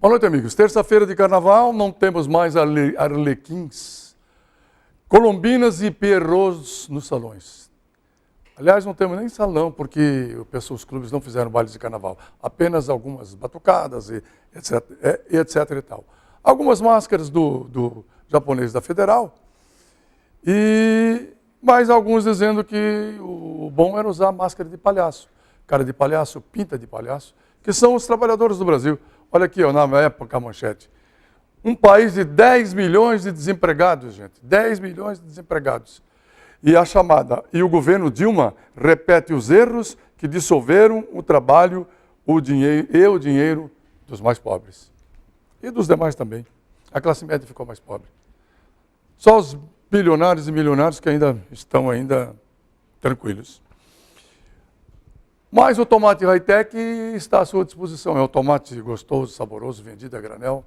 Boa noite, amigos. Terça-feira de carnaval, não temos mais arlequins, colombinas e pierrots nos salões. Aliás, não temos nem salão, porque os clubes não fizeram bailes de carnaval. Apenas algumas batucadas e etc. e tal. Algumas máscaras do japonês da Federal, mas alguns dizendo que o bom era usar máscara de palhaço. Cara de palhaço, pinta de palhaço, que são os trabalhadores do Brasil. Olha aqui, ó, na época, a manchete. Um país de 10 milhões de desempregados, gente. 10 milhões de desempregados. E o governo Dilma repete os erros que dissolveram o trabalho, o dinheiro dos mais pobres. E dos demais também. A classe média ficou mais pobre. Só os bilionários e milionários que estão tranquilos. Mas o tomate high-tech está à sua disposição. É o tomate gostoso, saboroso, vendido a granel,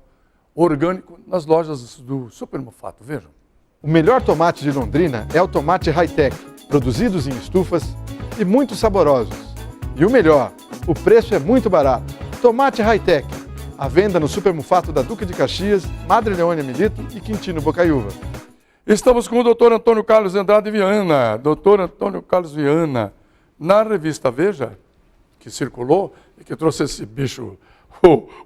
orgânico, nas lojas do Super Mufato. Vejam. O melhor tomate de Londrina é o tomate high-tech, produzidos em estufas e muito saborosos. E o melhor, o preço é muito barato. Tomate high-tech, à venda no Super Mufato da Duque de Caxias, Madre Leônia Milito e Quintino Bocaiúva. Estamos com o Dr. Antônio Carlos Andrade Viana. Dr. Antônio Carlos Viana. Na revista Veja, que circulou, e que trouxe esse bicho,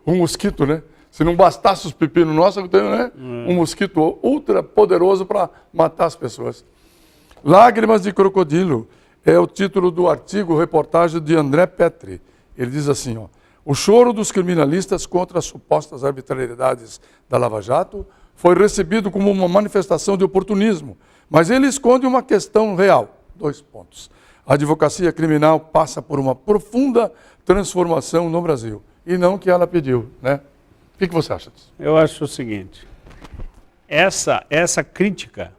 um mosquito, né? Se não bastasse os pepinos nossos, eu tenho, né? Um mosquito ultra poderoso para matar as pessoas. Lágrimas de Crocodilo é o título do artigo, reportagem de André Petri. Ele diz assim, ó, o choro dos criminalistas contra as supostas arbitrariedades da Lava Jato foi recebido como uma manifestação de oportunismo, mas ele esconde uma questão real. 2 pontos. A advocacia criminal passa por uma profunda transformação no Brasil, e não que ela pediu, né? O que você acha disso? Eu acho o seguinte, essa crítica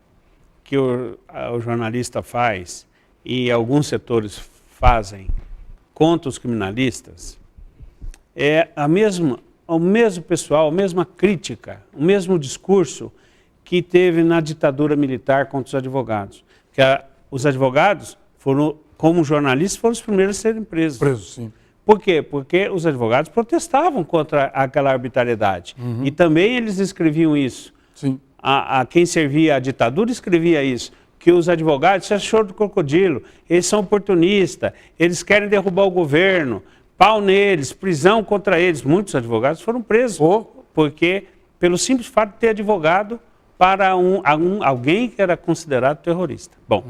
que o jornalista faz e alguns setores fazem contra os criminalistas é o mesmo pessoal, a mesma crítica, o mesmo discurso que teve na ditadura militar contra os advogados. Que os advogados como jornalistas, foram os primeiros a serem presos. Presos, sim. Por quê? Porque os advogados protestavam contra aquela arbitrariedade. Uhum. E também eles escreviam isso. Sim. Quem servia a ditadura escrevia isso. Que os advogados, isso é choro do crocodilo, eles são oportunistas, eles querem derrubar o governo, pau neles, prisão contra eles. Muitos advogados foram presos, porque pelo simples fato de ter advogado para alguém que era considerado terrorista. Bom,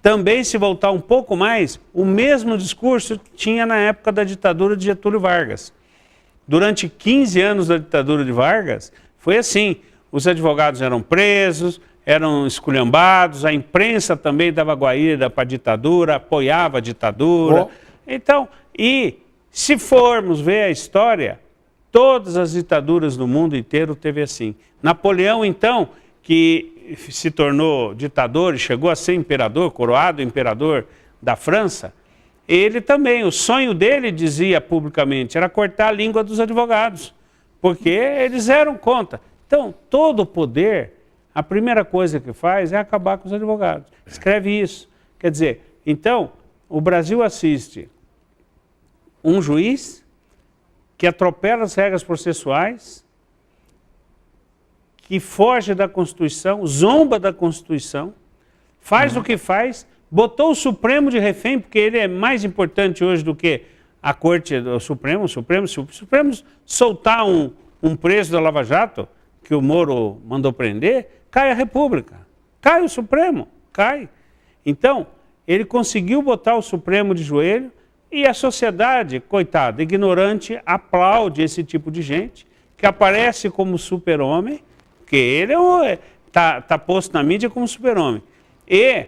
também, se voltar um pouco mais, o mesmo discurso tinha na época da ditadura de Getúlio Vargas. Durante 15 anos da ditadura de Vargas, foi assim, os advogados eram presos, eram esculhambados, a imprensa também dava guaíra para a ditadura, apoiava a ditadura. Então, e se formos ver a história, todas as ditaduras do mundo inteiro teve assim. Napoleão, então, que se tornou ditador e chegou a ser imperador, coroado imperador da França, ele também, o sonho dele, dizia publicamente, era cortar a língua dos advogados, porque eles eram contra. Então, todo o poder, a primeira coisa que faz é acabar com os advogados. Escreve isso. Quer dizer, então, o Brasil assiste um juiz que atropela as regras processuais, que foge da Constituição, zomba da Constituição, faz o que faz, botou o Supremo de refém, porque ele é mais importante hoje do que a Corte do Supremo. Se o Supremo soltar um preso da Lava Jato, que o Moro mandou prender, cai a República, cai o Supremo, cai. Então, ele conseguiu botar o Supremo de joelho e a sociedade, coitada, ignorante, aplaude esse tipo de gente, que aparece como super-homem, porque ele está posto na mídia como super-homem. E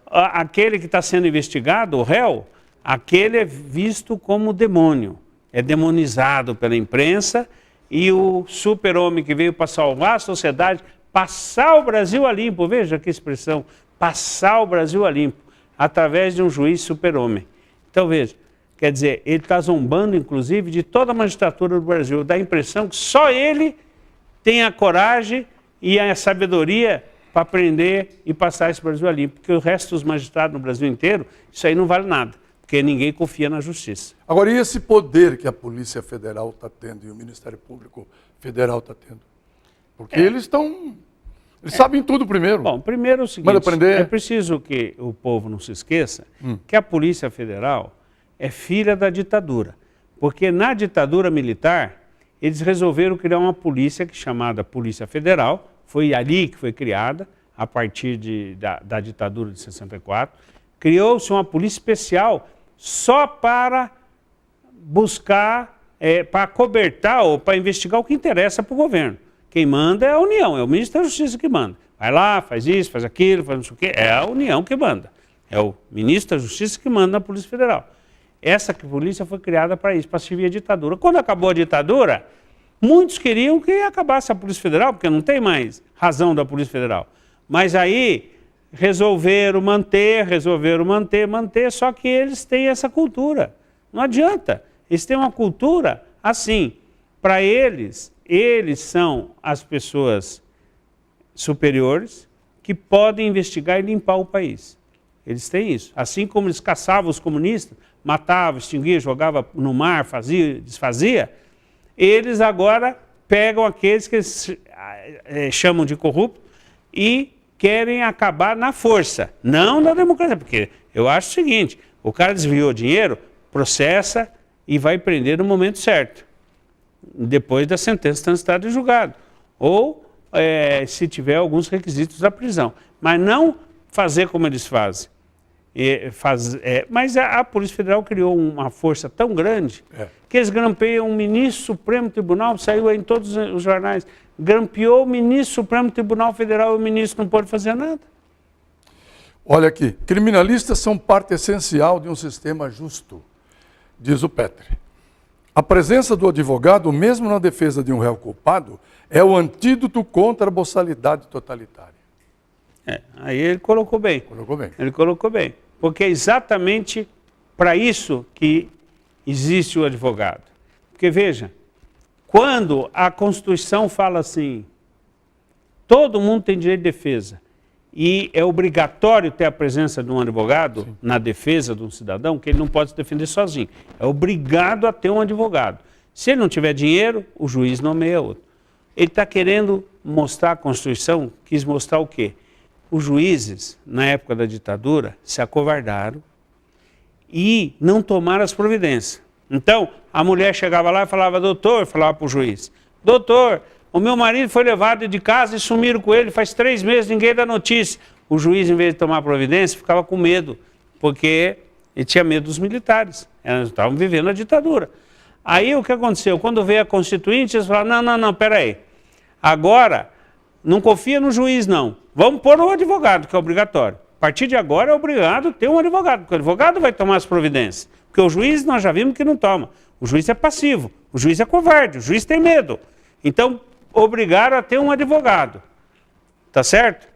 aquele que está sendo investigado, o réu, aquele é visto como demônio, é demonizado pela imprensa, e o super-homem que veio para salvar a sociedade, passar o Brasil a limpo, veja que expressão, passar o Brasil a limpo, através de um juiz super-homem. Então veja, quer dizer, ele está zombando inclusive de toda a magistratura do Brasil, dá a impressão que só ele tem a coragem e a sabedoria para aprender e passar esse Brasil a limpo, porque o resto dos magistrados no Brasil inteiro, isso aí não vale nada. porque ninguém confia na justiça. Agora, e esse poder que a Polícia Federal está tendo e o Ministério Público Federal está tendo? Porque eles sabem tudo primeiro. Bom, primeiro é o seguinte, Manda prender. é preciso que o povo não se esqueça que a Polícia Federal é filha da ditadura. Porque na ditadura militar, eles resolveram criar uma polícia chamada Polícia Federal, foi ali que foi criada, a partir da ditadura de 64. Criou-se uma polícia especial só para buscar, para cobertar ou para investigar o que interessa para o governo. Quem manda é a União, é o ministro da Justiça que manda. Vai lá, faz isso, faz aquilo, faz não sei o quê. É a União que manda. É o ministro da Justiça que manda na Polícia Federal. Essa polícia foi criada para isso, para servir a ditadura. Quando acabou a ditadura, muitos queriam que acabasse a Polícia Federal, porque não tem mais razão da Polícia Federal. Mas aí resolveram manter, só que eles têm essa cultura. Não adianta. Eles têm uma cultura assim. Para eles são as pessoas superiores que podem investigar e limpar o país. Eles têm isso. Assim como eles caçavam os comunistas, matavam, extinguiam, jogavam no mar, fazia, desfazia, eles agora pegam aqueles que eles chamam de corruptos e querem acabar na força, não na democracia. Porque eu acho o seguinte, o cara desviou dinheiro, processa e vai prender no momento certo, depois da sentença transitada em julgado. Ou se tiver alguns requisitos da prisão. Mas não fazer como eles fazem. Mas a Polícia Federal criou uma força tão grande que eles grampeiam o ministro do Supremo Tribunal, saiu aí em todos os jornais, grampeou o ministro do Supremo Tribunal Federal e o ministro não pode fazer nada. Olha aqui, criminalistas são parte essencial de um sistema justo, diz o Petri. A presença do advogado, mesmo na defesa de um réu culpado, é o antídoto contra a boçalidade totalitária. Aí ele colocou bem. Colocou bem. Ele colocou bem. Porque é exatamente para isso que existe o advogado. Porque veja, quando a Constituição fala assim, todo mundo tem direito de defesa, e é obrigatório ter a presença de um advogado na defesa de um cidadão, que ele não pode se defender sozinho. É obrigado a ter um advogado. Se ele não tiver dinheiro, o juiz nomeia outro. Ele está querendo mostrar, a Constituição quis mostrar o quê? Os juízes, na época da ditadura, se acovardaram e não tomaram as providências. Então, a mulher chegava lá e falava, doutor, falava para o juiz, doutor, o meu marido foi levado de casa e sumiram com ele, faz 3 meses, ninguém dá notícia. O juiz, em vez de tomar providência, ficava com medo, porque ele tinha medo dos militares. Eles estavam vivendo a ditadura. Aí o que aconteceu? Quando veio a Constituinte, eles falaram, não, peraí. Agora, não confia no juiz, não. Vamos pôr um advogado, que é obrigatório. A partir de agora é obrigado ter um advogado, porque o advogado vai tomar as providências. Porque o juiz nós já vimos que não toma. O juiz é passivo, o juiz é covarde, o juiz tem medo. Então, obrigaram a ter um advogado. Tá certo?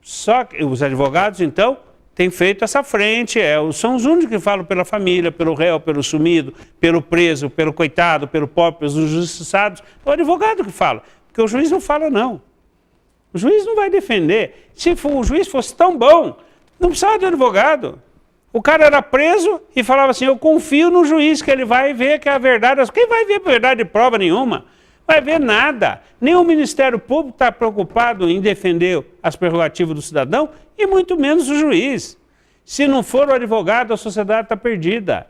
Só que os advogados, então, têm feito essa frente, são os únicos que falam pela família, pelo réu, pelo sumido, pelo preso, pelo coitado, pelo pobre, pelos injustiçados. É o advogado que fala, porque o juiz não fala, não. O juiz não vai defender. Se o juiz fosse tão bom, não precisava de advogado. O cara era preso e falava assim, eu confio no juiz que ele vai ver que é a verdade. Quem vai ver a verdade de prova nenhuma? Vai ver nada. Nem o Ministério Público está preocupado em defender as prerrogativas do cidadão e muito menos o juiz. Se não for o advogado, a sociedade está perdida.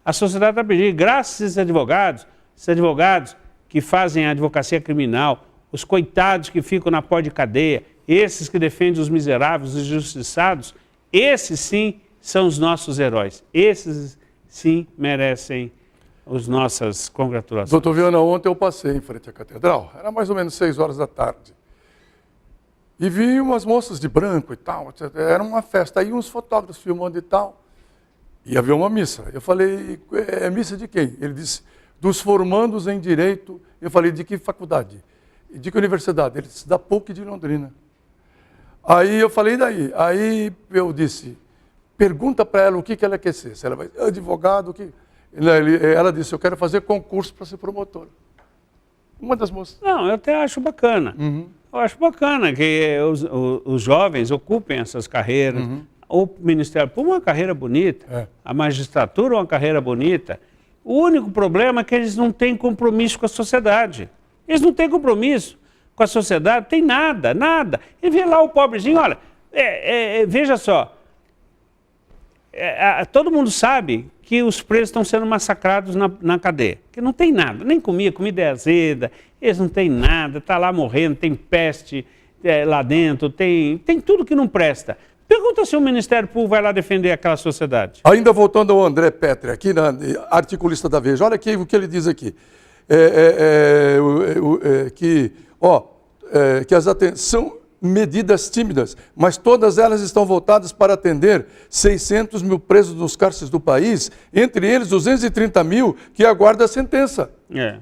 A sociedade está perdida. Graças a esses advogados que fazem a advocacia criminal, os coitados que ficam na porta de cadeia, esses que defendem os miseráveis, os injustiçados, esses sim são os nossos heróis. Esses sim merecem as nossas congratulações. Doutor Viana, ontem eu passei em frente à catedral, era mais ou menos 6 horas da tarde, e vi umas moças de branco e tal, era uma festa, aí uns fotógrafos filmando e tal, e havia uma missa. Eu falei, é missa de quem? Ele disse, dos formandos em Direito. Eu falei, de que faculdade? De que universidade? Ele disse, da PUC de Londrina. Aí eu falei, daí? Aí eu disse, pergunta para ela o que ela quer ser. Se ela vai ser advogado, o que... Ela disse, eu quero fazer concurso para ser promotora. Uma das moças. Não, eu até acho bacana. Eu acho bacana que os jovens ocupem essas carreiras. O Ministério Público é uma carreira bonita, a magistratura é uma carreira bonita. O único problema é que eles não têm compromisso com a sociedade. Eles não têm compromisso com a sociedade, tem nada, nada. E vê lá o pobrezinho, olha, veja só, todo mundo sabe que os presos estão sendo massacrados na cadeia, que não tem nada, nem comida é azeda, eles não têm nada, está lá morrendo, tem peste lá dentro, tem tudo que não presta. Pergunta se o Ministério Público vai lá defender aquela sociedade. Ainda voltando ao André Petri, aqui articulista da Veja, olha aqui o que ele diz aqui. Que as são medidas tímidas, mas todas elas estão voltadas para atender 600 mil presos nos cárceres do país, entre eles 230 mil que aguardam a sentença. É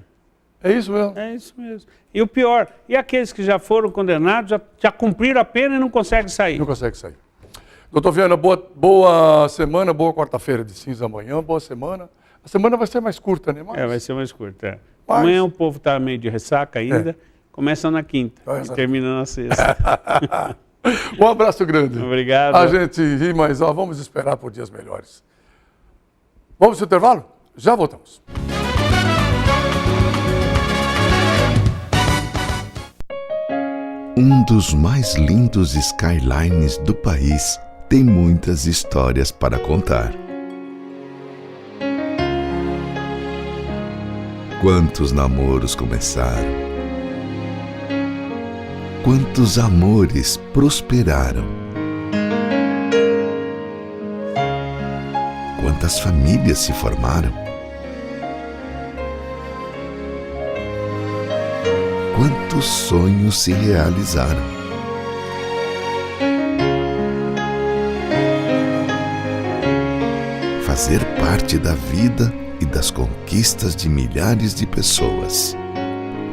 isso mesmo? É isso mesmo. E o pior, e aqueles que já foram condenados, já cumpriram a pena e não conseguem sair? Não conseguem sair. Doutor Viana, boa semana, boa quarta-feira de cinza amanhã, boa semana. A semana vai ser mais curta, né? Vai ser mais curta. Amanhã o povo está meio de ressaca ainda, começa na quinta e termina na sexta. Um abraço grande. Obrigado. A gente ri, mas vamos esperar por dias melhores. Vamos ao intervalo? Já voltamos. Um dos mais lindos skylines do país tem muitas histórias para contar. Quantos namoros começaram? Quantos amores prosperaram? Quantas famílias se formaram? Quantos sonhos se realizaram? Fazer parte da vida e das conquistas de milhares de pessoas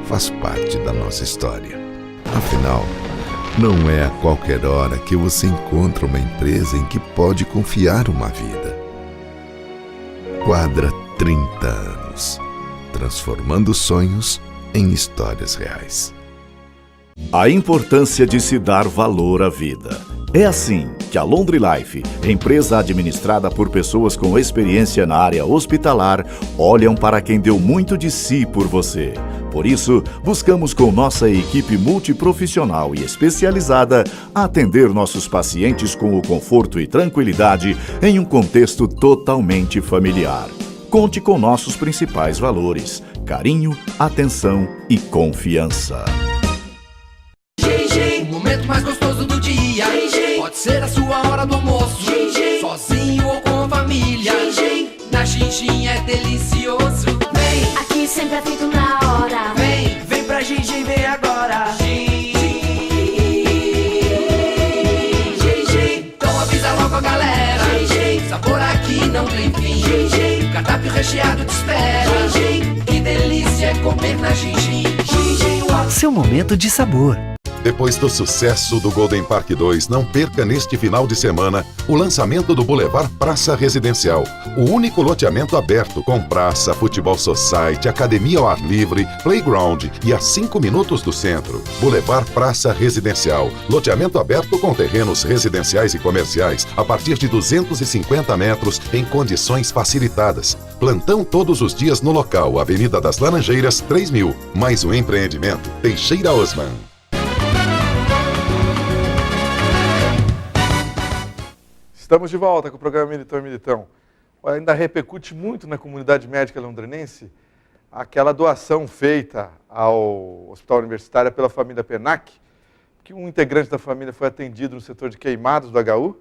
faz parte da nossa história. Afinal, não é a qualquer hora que você encontra uma empresa em que pode confiar uma vida. Quadra 30 anos, transformando sonhos em histórias reais. A importância de se dar valor à vida. É assim que a Londre Life, empresa administrada por pessoas com experiência na área hospitalar, olham para quem deu muito de si por você. Por isso, buscamos com nossa equipe multiprofissional e especializada atender nossos pacientes com o conforto e tranquilidade em um contexto totalmente familiar. Conte com nossos principais valores: carinho, atenção e confiança. O momento mais gostoso do dia pode ser a sua hora do almoço, sozinho ou com a família. Na Xinxin é delicioso. Vem, aqui sempre é feito na hora. Vem pra Xinxin, vem agora. Então avisa logo a galera. Sabor aqui não tem fim. O cardápio recheado te espera. Que delícia é comer na Xinxin. Seu momento de sabor. Depois do sucesso do Golden Park 2, não perca neste final de semana o lançamento do Boulevard Praça Residencial. O único loteamento aberto com praça, futebol society, academia ao ar livre, playground e a 5 minutos do centro. Boulevard Praça Residencial. Loteamento aberto com terrenos residenciais e comerciais a partir de 250 metros em condições facilitadas. Plantão todos os dias no local, Avenida das Laranjeiras, 3000. Mais um empreendimento, Teixeira Osman. Estamos de volta com o programa Militão e Militão. Ainda repercute muito na comunidade médica londrinense aquela doação feita ao Hospital Universitário pela família Penac, que um integrante da família foi atendido no setor de queimados do HU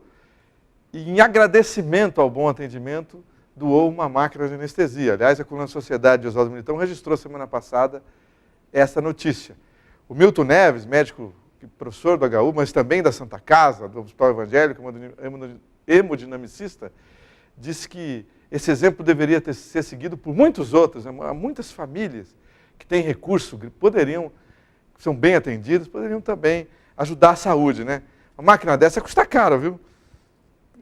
e, em agradecimento ao bom atendimento, doou uma máquina de anestesia. Aliás, a coluna Sociedade de Oswaldo Militão registrou semana passada essa notícia. O Milton Neves, médico professor do HU, mas também da Santa Casa, do Hospital Evangélico, hemodinamicista, disse que esse exemplo deveria ser seguido por muitos outros. Há muitas famílias que têm recurso, que são bem atendidas, poderiam também ajudar a saúde, né? Uma máquina dessa custa caro, viu?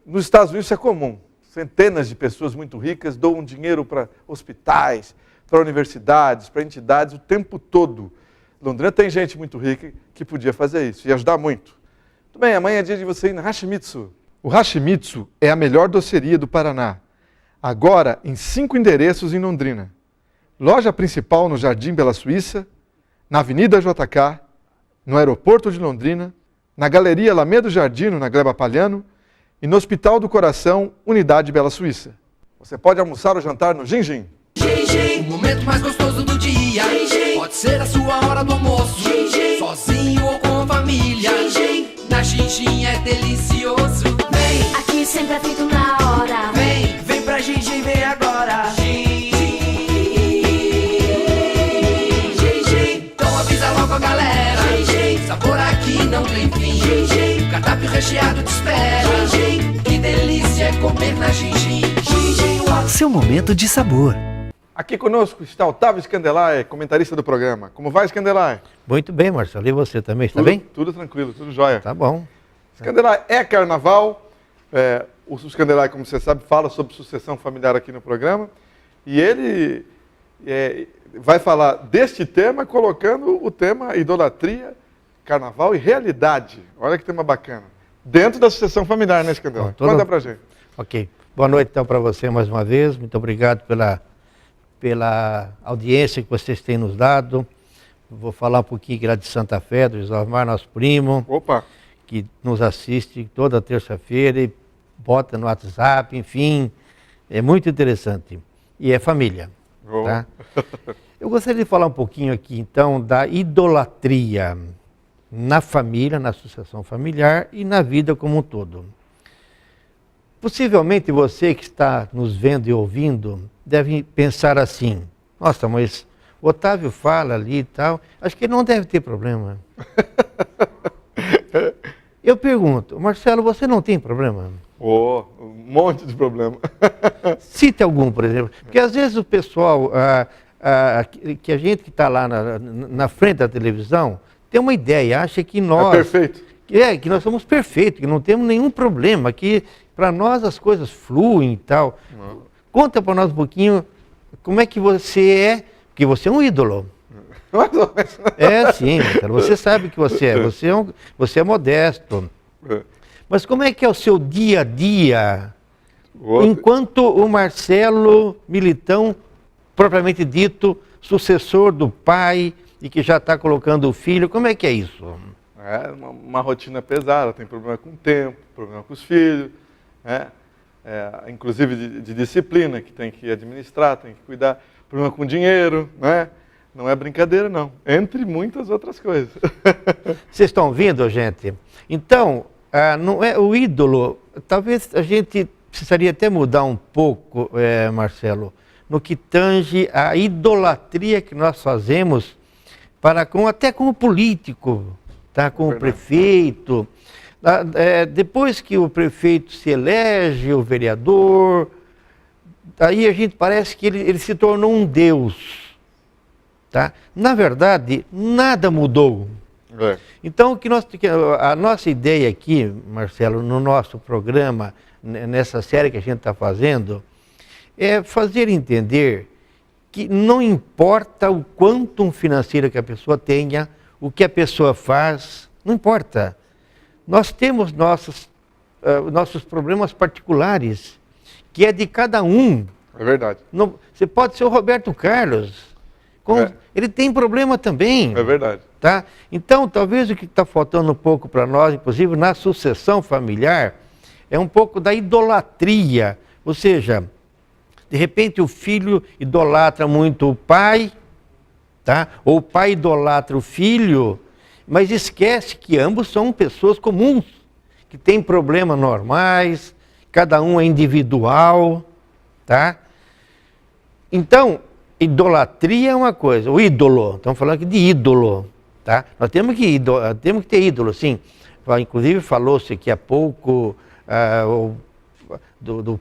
Nos Estados Unidos isso é comum. Centenas de pessoas muito ricas doam dinheiro para hospitais, para universidades, para entidades o tempo todo. Londrina tem gente muito rica que podia fazer isso e ajudar muito. Tudo bem, amanhã é dia de você ir na Hashimitsu. O Hashimitsu é a melhor doceria do Paraná. Agora em 5 endereços em Londrina. Loja principal no Jardim Bela Suíça, na Avenida JK, no Aeroporto de Londrina, na Galeria Alameda Jardino, na Gleba Palhano, e no Hospital do Coração, Unidade Bela Suíça. Você pode almoçar ou jantar no Gin Gin. Gin Gin, o momento mais gostoso do dia. Gin Gin, pode ser a sua hora do almoço. Gin Gin, sozinho ou com a família. Gin Gin, na Gin Gin é delicioso. Vem, Aqui sempre é feito na hora. vem pra Gin Gin, vem agora. Gin Gin, então avisa logo a galera. Gin Gin, sabor aqui não tem fim. Gin Gin, cardápio recheado te espera. Gin Gin, que delícia é comer na Gin Gin. Gin Gin, Seu momento de sabor. Aqui conosco está Otávio Scandelay, comentarista do programa. Como vai, Scandelay? Muito bem, Marcelo. E você também, está Tudo bem? Tudo tranquilo, tudo jóia. Tá bom. Scandelay, é carnaval. O Scandelay, como você sabe, fala sobre sucessão familiar aqui no programa. E ele vai falar deste tema, colocando o tema idolatria, carnaval e realidade. Olha que tema bacana. Dentro da sucessão familiar, né, Scandelay? Conta pra gente. Ok. Boa noite, então, para você mais uma vez. Muito obrigado pela audiência que vocês têm nos dado. Vou falar um pouquinho lá de Santa Fé, do Isalmar, nosso primo. Opa! Que nos assiste toda terça-feira e bota no WhatsApp, enfim. É muito interessante. E é família. Oh. Tá? Eu gostaria de falar um pouquinho aqui, então, da idolatria na família, na sucessão familiar e na vida como um todo. Possivelmente você que está nos vendo e ouvindo deve pensar assim: nossa, mas o Otávio fala ali e tal, acho que ele não deve ter problema. Eu pergunto, Marcelo, você não tem problema? Um monte de problema. Cite algum, por exemplo. Porque às vezes o pessoal, que a gente que está lá na frente da televisão, tem uma ideia, acha que nós... É perfeito. Que nós somos perfeitos, que não temos nenhum problema, que para nós as coisas fluem e tal. Conta para nós um pouquinho como é que você é, porque você é um ídolo. É, sim, Marcelo, você sabe que você é. Você é modesto. Mas como é que é o seu dia a dia, enquanto o Marcelo Militão, propriamente dito, sucessor do pai e que já está colocando o filho, como é que é isso? É uma rotina pesada, tem problema com o tempo, problema com os filhos, inclusive de disciplina, que tem que administrar, tem que cuidar, problema com dinheiro, né? Não é brincadeira, não. Entre muitas outras coisas. Vocês estão ouvindo, gente? Então, não é o ídolo. Talvez a gente precisaria até mudar um pouco, Marcelo, no que tange a idolatria que nós fazemos até com o político, tá? Com o prefeito. Depois que o prefeito se elege, o vereador, aí a gente parece que ele se tornou um deus. Tá? Na verdade, nada mudou. Então, a nossa ideia aqui, Marcelo, no nosso programa, nessa série que a gente está fazendo, é fazer entender que não importa o quanto financeiro que a pessoa tenha, o que a pessoa faz, não importa. Nós temos nossos problemas particulares, que é de cada um. É verdade. Você pode ser o Roberto Carlos. Ele tem problema também. É verdade. Tá? Então, talvez o que está faltando um pouco para nós, inclusive na sucessão familiar, é um pouco da idolatria. Ou seja, de repente o filho idolatra muito o pai, tá? Ou o pai idolatra o filho, mas esquece que ambos são pessoas comuns, que têm problemas normais, cada um é individual, tá? Então, idolatria é uma coisa, o ídolo, estamos falando aqui de ídolo, tá? Nós temos que ter ídolo, sim. Inclusive falou-se aqui há pouco do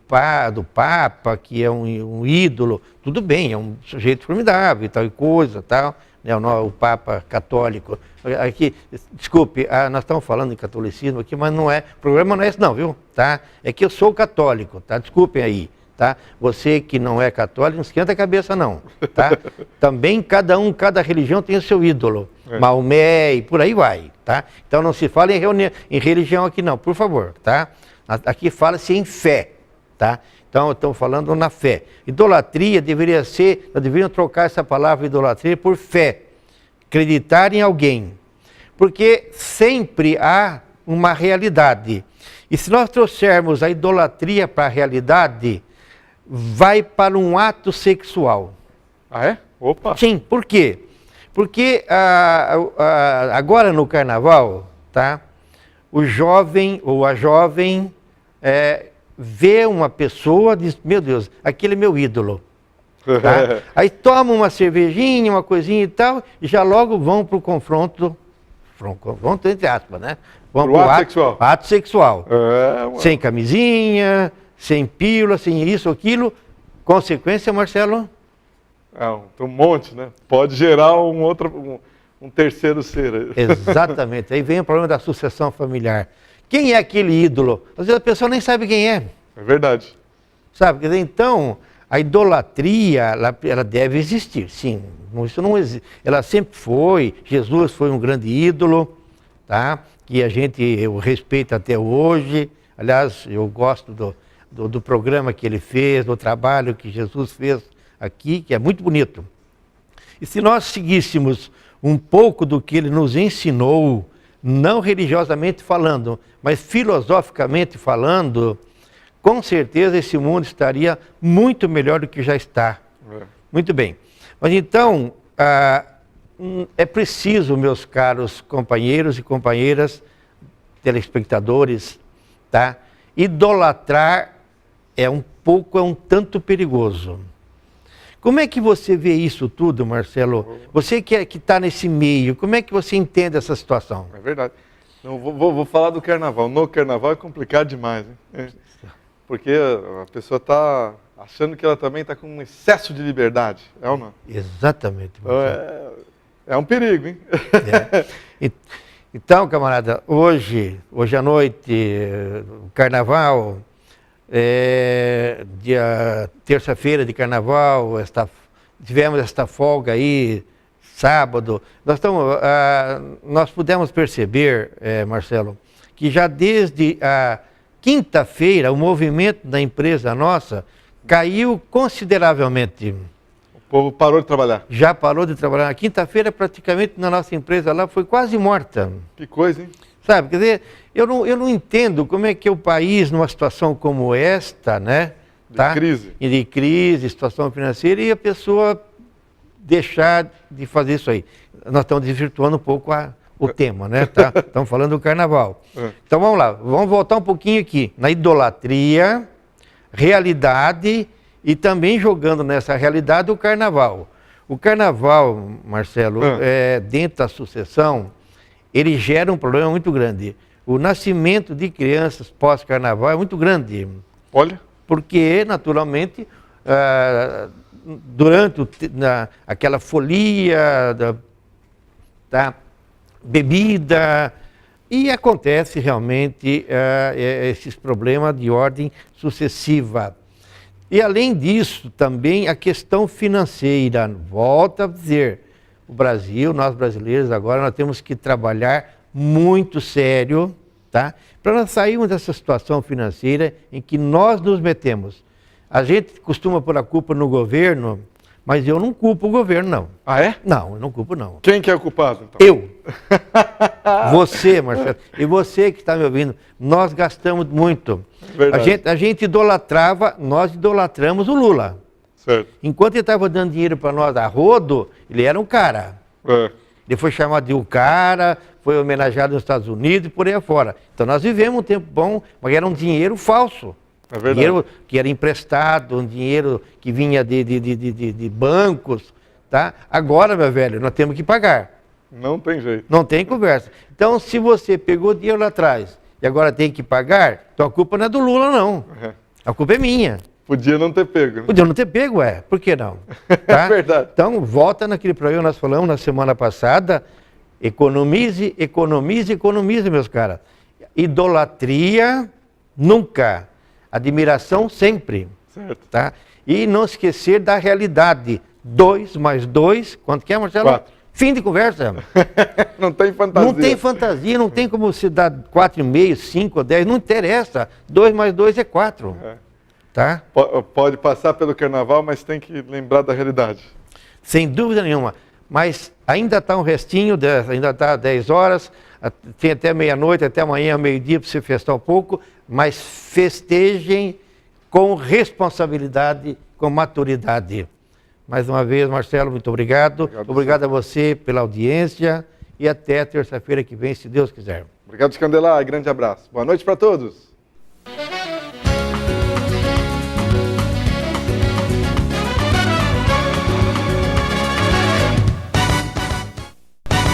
Papa, que é um ídolo, tudo bem, é um sujeito formidável e tal e coisa, tal, né? O Papa católico. Aqui, desculpe, nós estamos falando em catolicismo aqui, mas não é, o problema não é esse não, viu? Tá? É que eu sou católico, tá? Desculpem aí. Tá? Você que não é católico, não esquenta a cabeça não, tá? Também cada religião tem o seu ídolo, Maomé e por aí vai, tá? Então não se fala em religião aqui não, por favor, tá? Aqui fala-se em fé, tá? Então, estamos falando na fé. Idolatria deveria ser, nós deveríamos trocar essa palavra idolatria por fé. Acreditar em alguém. Porque sempre há uma realidade. E se nós trouxermos a idolatria para a realidade, vai para um ato sexual. Ah, é? Opa! Sim, por quê? Porque agora no carnaval, tá? O jovem ou a jovem vê uma pessoa e diz, meu Deus, aquele é meu ídolo. Tá? Aí toma uma cervejinha, uma coisinha e tal, e já logo vão para o confronto entre aspas, né? Vão pro ato sexual. Ato sexual. Sem camisinha, sem pílula, sem isso, aquilo. Consequência, Marcelo? Tem um monte, né? Pode gerar um terceiro ser. Exatamente. Aí vem o problema da sucessão familiar. Quem é aquele ídolo? Às vezes a pessoa nem sabe quem é. É verdade. Sabe? Quer dizer, então, a idolatria, ela deve existir, sim. Isso não existe. Ela sempre foi. Jesus foi um grande ídolo, tá? Que eu respeito até hoje. Aliás, eu gosto do programa que ele fez, do trabalho que Jesus fez aqui, que é muito bonito. E se nós seguíssemos um pouco do que ele nos ensinou, não religiosamente falando, mas filosoficamente falando, com certeza esse mundo estaria muito melhor do que já está. Muito bem. Mas então, é preciso, meus caros companheiros e companheiras, telespectadores, tá? Idolatrar é um tanto perigoso. Como é que você vê isso tudo, Marcelo? Você que está nesse meio, como é que você entende essa situação? É verdade. Não, vou falar do carnaval. No carnaval é complicado demais, hein? Porque a pessoa está achando que ela também está com um excesso de liberdade, é ou não? Exatamente. É um perigo, hein? Então, camarada, hoje à noite, carnaval, dia terça-feira de carnaval, tivemos esta folga aí, sábado. Nós pudemos perceber, Marcelo, que já desde a quinta-feira o movimento da empresa nossa caiu consideravelmente. O povo parou de trabalhar. Já parou de trabalhar. Na quinta-feira, praticamente, na nossa empresa lá, foi quase morta. Que coisa, hein? Sabe, quer dizer, eu não entendo como é que o país, numa situação como esta, né? De crise. E de crise, situação financeira, e a pessoa deixar de fazer isso aí. Nós estamos desvirtuando um pouco o tema, né? Tá? Estamos falando do carnaval. Então vamos lá, vamos voltar um pouquinho aqui. Na idolatria, realidade e também jogando nessa realidade o carnaval. O carnaval, Marcelo, dentro da sucessão, ele gera um problema muito grande. O nascimento de crianças pós-carnaval é muito grande. Olha. Porque, naturalmente, durante aquela folia da bebida, e acontece realmente esses problemas de ordem sucessiva. E, além disso, também a questão financeira. Volto a dizer, o Brasil, nós brasileiros, agora nós temos que trabalhar muito sério, tá? Para nós sairmos dessa situação financeira em que nós nos metemos. A gente costuma pôr a culpa no governo, mas eu não culpo o governo, não. Ah, é? Não, eu não culpo, não. Quem que é o culpado, então? Eu. Você, Marcelo. E você que está me ouvindo. Nós gastamos muito. Verdade. A gente idolatrava, nós idolatramos o Lula. Certo. Enquanto ele estava dando dinheiro para nós a rodo, ele era um cara. Ele foi chamado de um cara, foi homenageado nos Estados Unidos e por aí afora. Então nós vivemos um tempo bom, mas era um dinheiro falso. É verdade. Dinheiro que era emprestado, um dinheiro que vinha de bancos. Tá? Agora, meu velho, nós temos que pagar. Não tem jeito. Não tem conversa. Então, se você pegou dinheiro lá atrás e agora tem que pagar, então a culpa não é do Lula, não. A culpa é minha. Podia não ter pego. Né? Podia não ter pego, por que não? Tá? É verdade. Então, volta naquele programa que nós falamos na semana passada, economize, economize, economize, meus caras. Idolatria, nunca. Admiração, sempre. Certo. Tá? E não esquecer da realidade. 2 mais 2, quanto que é, Marcelo? 4. Fim de conversa. Não tem fantasia. Não tem fantasia, não tem como se dar 4,5, 5 ou 10, não interessa. 2 mais 2 é 4. Tá? Pode passar pelo carnaval, mas tem que lembrar da realidade. Sem dúvida nenhuma. Mas ainda está um restinho, ainda está 10 horas, tem até meia-noite, até amanhã, meio-dia, para você festar um pouco, mas festejem com responsabilidade, com maturidade. Mais uma vez, Marcelo, muito obrigado. Obrigado a você pela audiência e até terça-feira que vem, se Deus quiser. Obrigado, Scandelar. Grande abraço. Boa noite para todos.